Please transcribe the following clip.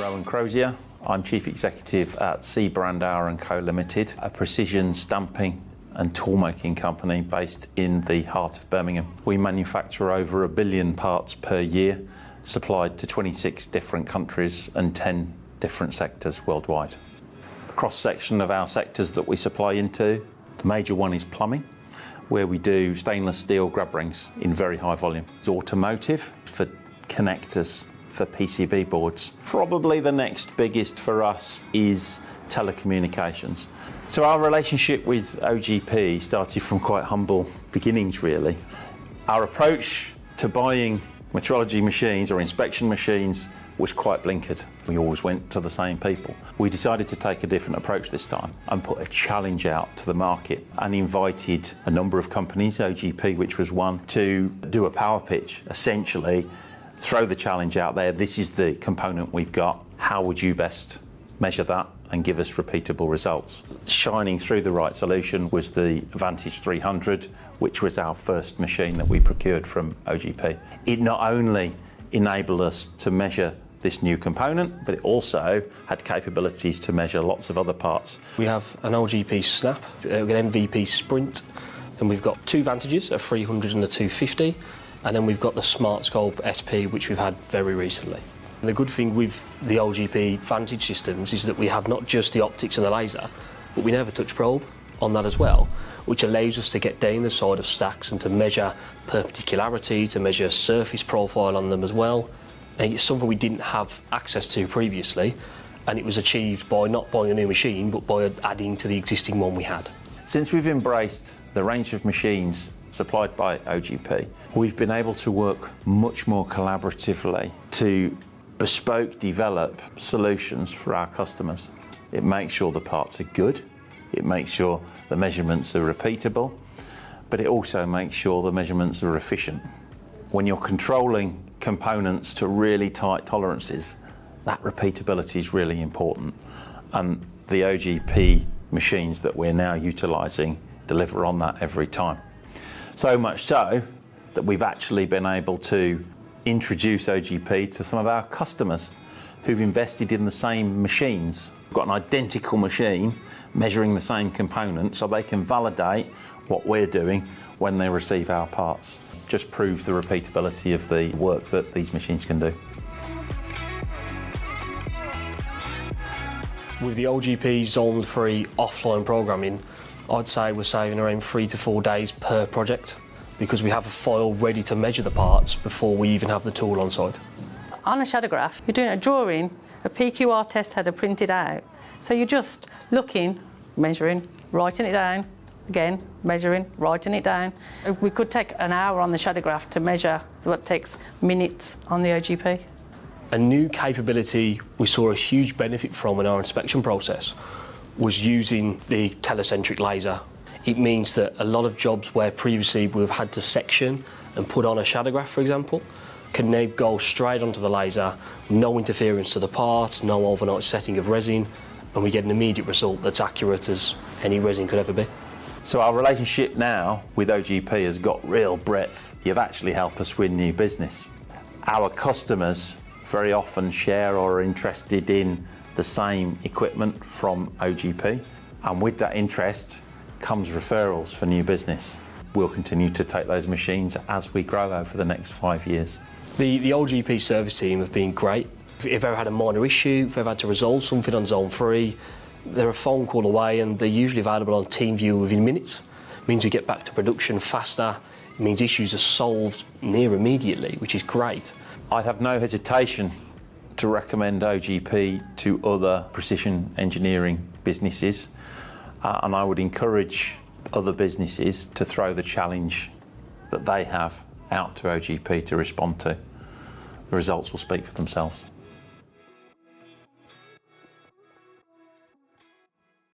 Rowan Crozier. I'm Chief Executive at C. Brandauer & Co Limited, a precision stamping and toolmaking company based in the heart of Birmingham. We manufacture over 1 billion parts per year, supplied to 26 different countries and 10 different sectors worldwide. A cross-section of our sectors that we supply into, the major one is plumbing, where we do stainless steel grab rings in very high volume. It's automotive for connectors for PCB boards. Probably the next biggest for us is telecommunications. So our relationship with OGP started from quite humble beginnings, really. Our approach to buying metrology machines or inspection machines was quite blinkered. We always went to the same people. We decided to take a different approach this time and put a challenge out to the market and invited a number of companies, OGP which was one, to do a power pitch, essentially throw the challenge out there. This is the component we've got. How would you best measure that and give us repeatable results? Shining through the right solution was the Vantage 300, which was our first machine that we procured from OGP. It not only enabled us to measure this new component, but it also had capabilities to measure lots of other parts. We have an OGP Snap, an MVP Sprint, and we've got two Vantages, a 300 and a 250, and then we've got the Smart Scope SP, which we've had very recently. And the good thing with the OGP Vantage systems is that we have not just the optics and the laser, but we never touch probe on that as well, which allows us to get down the side of stacks and to measure perpendicularity, to measure surface profile on them as well. And it's something we didn't have access to previously, and it was achieved by not buying a new machine, but by adding to the existing one we had. Since we've embraced the range of machines supplied by OGP, we've been able to work much more collaboratively to bespoke develop solutions for our customers. It makes sure the parts are good, it makes sure the measurements are repeatable, but it also makes sure the measurements are efficient. When you're controlling components to really tight tolerances, that repeatability is really important. And the OGP machines that we're now utilising deliver on that every time. So much so that we've actually been able to introduce OGP to some of our customers who've invested in the same machines. We've got an identical machine measuring the same component so they can validate what we're doing when they receive our parts. Just prove the repeatability of the work that these machines can do. With the OGP Zone 3 offline programming, I'd say we're saving around 3 to 4 days per project because we have a file ready to measure the parts before we even have the tool on site. On a shadow graph, you're doing a drawing, a PQR test header printed out. So you're just looking, measuring, writing it down, again, measuring, writing it down. We could take an hour on the shadow graph to measure what takes minutes on the OGP. A new capability we saw a huge benefit from in our inspection process was using the telecentric laser. It means that a lot of jobs where previously we've had to section and put on a shadow graph, for example, can now go straight onto the laser, no interference to the part, no overnight setting of resin, and we get an immediate result that's accurate as any resin could ever be. So our relationship now with OGP has got real breadth. You've actually helped us win new business. Our customers very often share or are interested in the same equipment from OGP, and with that interest comes referrals for new business. We'll continue to take those machines as we grow over the next 5 years. The OGP service team have been great. If you've ever had a minor issue, if you've had to resolve something on Zone 3, they're a phone call away and they're usually available on TeamViewer within minutes. It means we get back to production faster, it means issues are solved near immediately, which is great. I'd have no hesitation to recommend OGP to other precision engineering businesses, and I would encourage other businesses to throw the challenge that they have out to OGP to respond to. The results will speak for themselves.